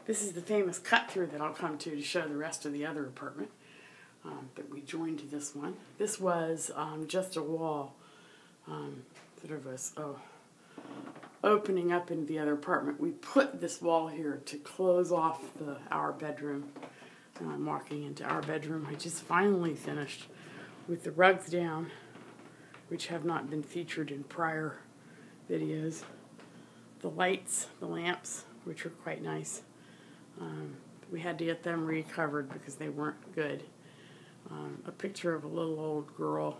This is the famous cut-through that I'll come to show the rest of the other apartment that we joined to this one. This was just a wall that was opening up into the other apartment. We put this wall here to close off our bedroom. And I'm walking into our bedroom, which is finally finished with the rugs down, which have not been featured in prior videos. The lights, the lamps, which are quite nice. We had to get them recovered because they weren't good. A picture of a little old girl,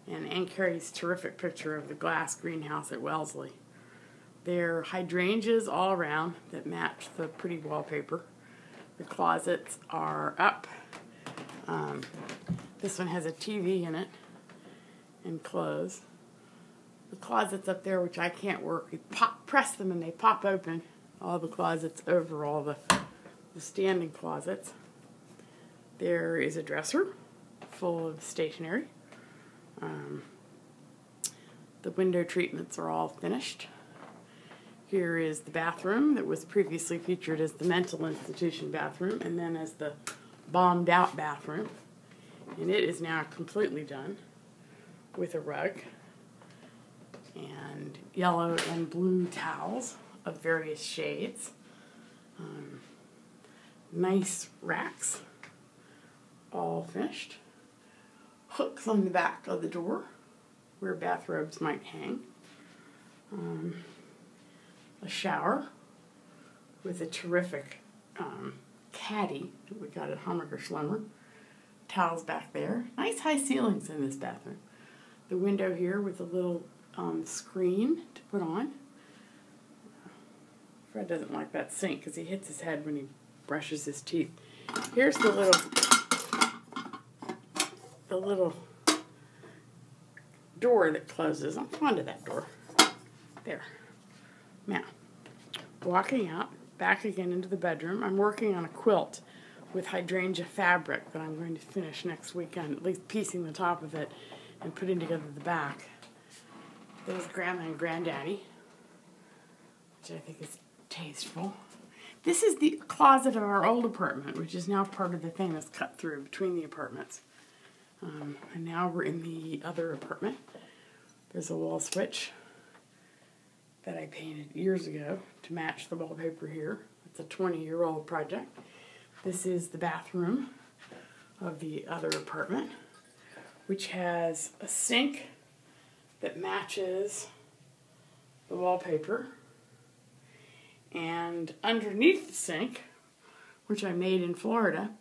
and Ann Carey's terrific picture of the glass greenhouse at Wellesley. There are hydrangeas all around that match the pretty wallpaper. The closets are up. This one has a TV in it and clothes. The closets up there, which I can't work, we press them and they pop open. All the closets over all the standing closets. There is a dresser full of stationery. The window treatments are all finished. Here is the bathroom that was previously featured as the mental institution bathroom and then as the bombed out bathroom. And it is now completely done with a rug and yellow and blue towels of various shades. Nice racks, all finished. Hooks on the back of the door where bathrobes might hang. A shower with a terrific caddy that we got at Hammacher Schlemmer. Towels back there. Nice high ceilings in this bathroom. The window here with a little screen to put on. Fred doesn't like that sink because he hits his head when he brushes his teeth. Here's the little door that closes. I'm fond of that door. There. Now, walking out, back again into the bedroom. I'm working on a quilt with hydrangea fabric that I'm going to finish next weekend, at least piecing the top of it and putting together the back. There's Grandma and Granddaddy, which I think is tasteful. This is the closet of our old apartment, which is now part of the famous cut-through between the apartments. And now we're in the other apartment. There's a wall switch that I painted years ago to match the wallpaper here. It's a 20-year-old project. This is the bathroom of the other apartment, which has a sink that matches the wallpaper. And underneath the sink, which I made in Florida,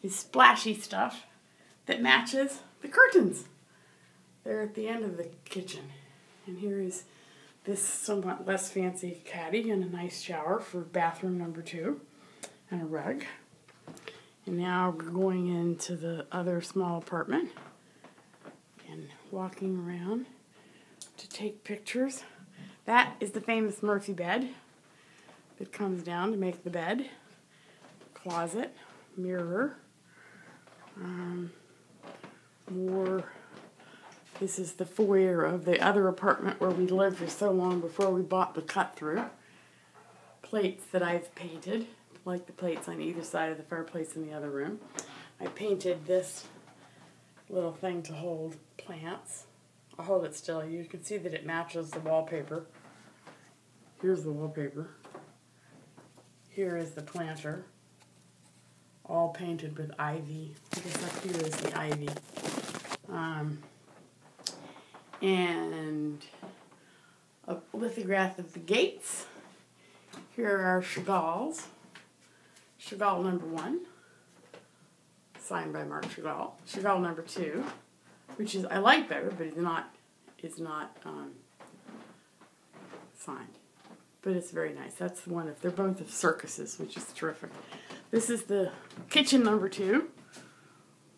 is splashy stuff that matches the curtains. They're at the end of the kitchen. And here is this somewhat less fancy caddy and a nice shower for bathroom number 2 and a rug. And now we're going into the other small apartment and walking around to take pictures. That is the famous Murphy bed that comes down to make the bed. Closet, mirror, more. This is the foyer of the other apartment where we lived for so long before we bought the cut-through. Plates that I've painted, like the plates on either side of the fireplace in the other room. I painted this little thing to hold plants. I'll hold it still. You can see that it matches the wallpaper. Here's the wallpaper. Here is the planter, all painted with ivy. I guess up here is the ivy. And a lithograph of the gates. Here are Chagall's. Chagall number 1, signed by Marc Chagall. Chagall number 2, which is I like better, but is not signed. But it's very nice. That's one of, they're both of circuses, which is terrific. This is the kitchen number 2.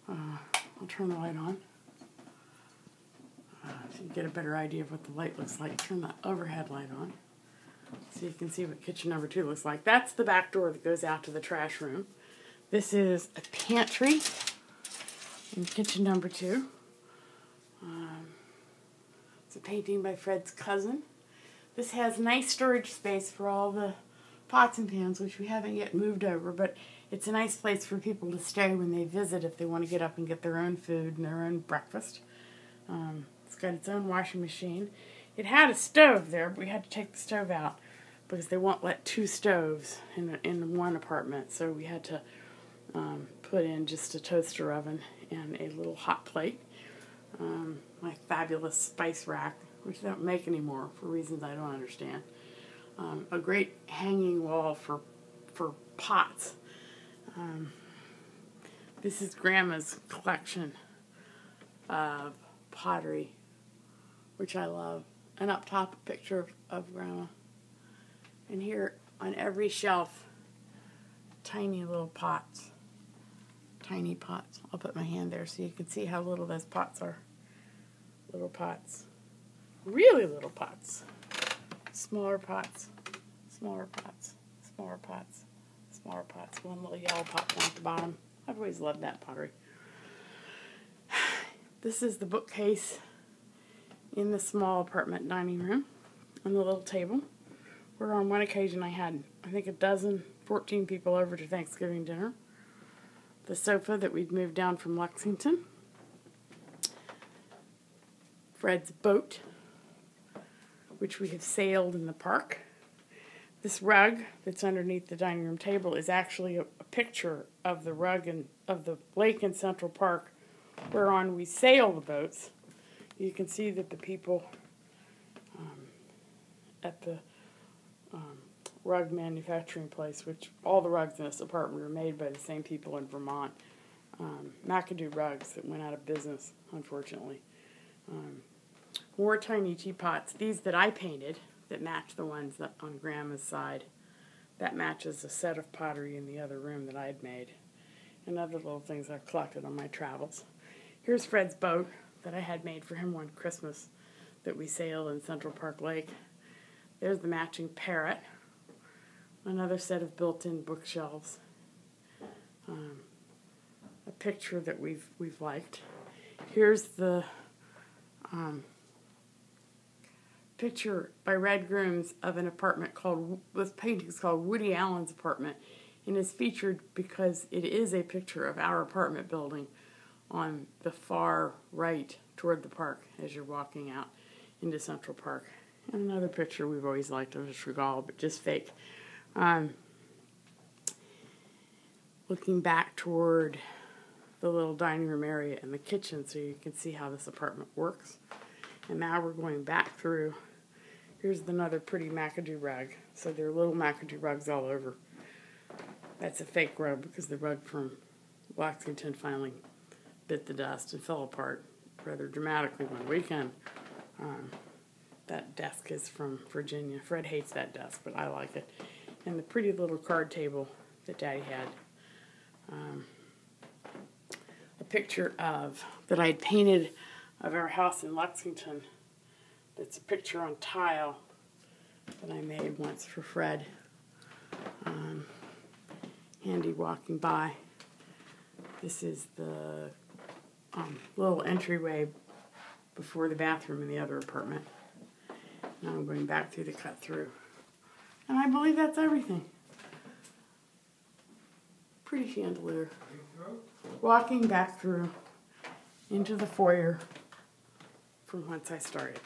I'll turn the light on. So you get a better idea of what the light looks like. Turn the overhead light on so you can see what kitchen number 2 looks like. That's the back door that goes out to the trash room. This is a pantry in kitchen number 2. It's a painting by Fred's cousin. This has nice storage space for all the pots and pans, which we haven't yet moved over, but it's a nice place for people to stay when they visit if they want to get up and get their own food and their own breakfast. It's got its own washing machine. It had a stove there, but we had to take the stove out because they won't let 2 stoves in one apartment, so we had to put in just a toaster oven and a little hot plate. My fabulous spice rack, which they don't make anymore for reasons I don't understand. A great hanging wall for pots. This is Grandma's collection of pottery, which I love. And up top, a picture of Grandma. And here on every shelf, tiny little pots. Tiny pots. I'll put my hand there so you can see how little those pots are. Little pots. Really little pots. Smaller pots. Smaller pots. Smaller pots. Smaller pots. One little yellow pot down at the bottom. I've always loved that pottery. This is the bookcase in the small apartment dining room on the little table, where on one occasion I had, I think, 14 people over to Thanksgiving dinner. The sofa that we'd moved down from Lexington. Fred's boat, which we have sailed in the park. This rug that's underneath the dining room table is actually a picture of the rug and of the lake in Central Park whereon we sail the boats. You can see that the people at the rug manufacturing place, which all the rugs in this apartment are made by the same people in Vermont. McAdoo rugs that went out of business, unfortunately. More tiny teapots. These that I painted that match the ones that on Grandma's side. That matches a set of pottery in the other room that I had made. And other little things I've collected on my travels. Here's Fred's boat that I had made for him one Christmas that we sailed in Central Park Lake. There's the matching parrot. Another set of built-in bookshelves. A picture that we've liked. Here's the picture by Red Grooms of an apartment with paintings called Woody Allen's apartment, and is featured because it is a picture of our apartment building on the far right toward the park as you're walking out into Central Park. And another picture we've always liked of a Chagall, but just fake. Looking back toward the little dining room area and the kitchen so you can see how this apartment works. And now we're going back through. Here's another pretty McAdoo rug. So there are little McAdoo rugs all over. That's a fake rug because the rug from Lexington finally bit the dust and fell apart rather dramatically one weekend. That desk is from Virginia. Fred hates that desk, but I like it. And the pretty little card table that Daddy had. A picture that I had painted of our house in Lexington. It's a picture on tile that I made once for Fred. Handy walking by. This is the little entryway before the bathroom in the other apartment. Now I'm going back through the cut through. And I believe that's everything. Pretty chandelier. Walking back through into the foyer from whence I started.